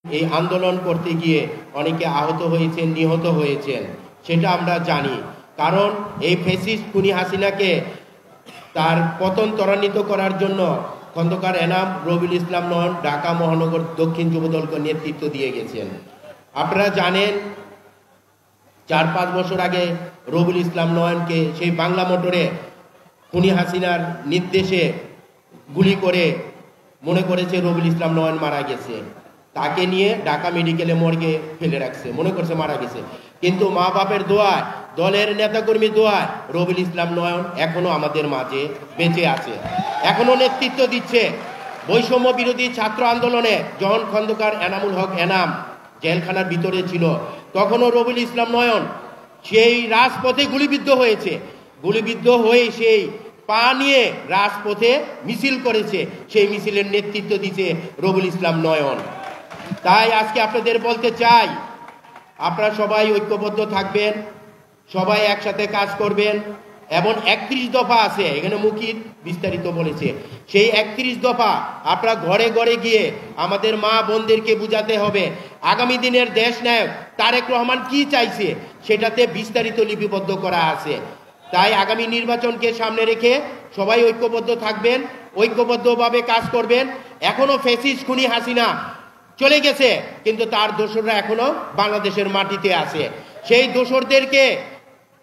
এই আন্দোলন করতে গিয়ে অনেকে আহত হয়েছেন, নিহত হয়েছেন, সেটা আমরা জানি। কারণ এই ফ্যাসিস্ট খুনি হাসিনাকে তার পতন ত্বরান্বিত করার জন্য খন্দকার এনাম, রবিউল ইসলাম নয়ন ঢাকা মহানগর দক্ষিণ যুবদলকে নেতৃত্ব দিয়ে গেছেন। আপনারা জানেন 4-5 বছর আগে রবিউল ইসলাম নয়নকে সেই বাংলা মোটরে খুনি হাসিনার নির্দেশে গুলি করে মনে করেছে রবিউল ইসলাম নয়ন মারা গেছে। তাকে নিয়ে ঢাকা মেডিকেলে মর্গে ফেলে রাখছে, মনে করছে মারা গেছে। কিন্তু মা বাপের দোয়ায়, দলের নেতাকর্মী দোয়ায় রবিউল ইসলাম নয়ন এখনো আমাদের মাঝে বেঁচে আছে, এখনো নেতৃত্ব দিচ্ছে। বৈষম্য বিরোধী ছাত্র আন্দোলনে যখন খন্দকার এনামুল হক এনাম জেলখানার ভিতরে ছিল, তখনও রবিউল ইসলাম নয়ন সেই রাজপথে গুলিবিদ্ধ হয়েছে। গুলিবিদ্ধ হয়ে সেই পা নিয়ে রাজপথে মিছিল করেছে, সেই মিছিলের নেতৃত্ব দিচ্ছে রবিউল ইসলাম নয়ন। তাই আজকে আপনাদের বলতে চাই, আপনারা সবাই ঐক্যবদ্ধ থাকবেন, সবাই একসাথে কাজ করবেন। এবং 31 দফা আছে, এখানে মুকিত বিস্তারিত বলেছে। সেই 31 দফা আপনারা ঘরে ঘরে গিয়ে আমাদের মা বোনদেরকে বুঝাতে হবে আগামী দিনের দেশ নায়ক তারেক রহমান কি চাইছে, সেটাতে বিস্তারিত লিপিবদ্ধ করা আছে। তাই আগামী নির্বাচনকে সামনে রেখে সবাই ঐক্যবদ্ধ থাকবেন, ঐক্যবদ্ধভাবে কাজ করবেন। এখনো ফ্যাসিস্ট খুনি হাসিনা চলে গেছে, কিন্তু তার দোসররা এখনো বাংলাদেশের মাটিতে আছে। সেই দোসরদেরকে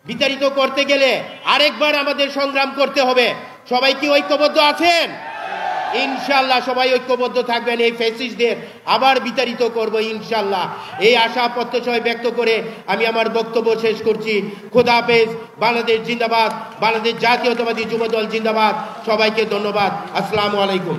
বিতাড়িত করতে গেলে আরেকবার আমাদের সংগ্রাম করতে হবে। সবাই কি ঐক্যবদ্ধ আছেন? ইনশাল্লাহ সবাই ঐক্যবদ্ধ থাকবেন, এই ফ্যাসিস্টদের আবার বিতাড়িত করব ইনশাল্লাহ। এই আশা প্রত্যাশা ব্যক্ত করে আমি আমার বক্তব্য শেষ করছি। খোদা হাফেজ। বাংলাদেশ জিন্দাবাদ, বাংলাদেশ জাতীয়তাবাদী যুবদল জিন্দাবাদ। সবাইকে ধন্যবাদ। আসসালামু আলাইকুম।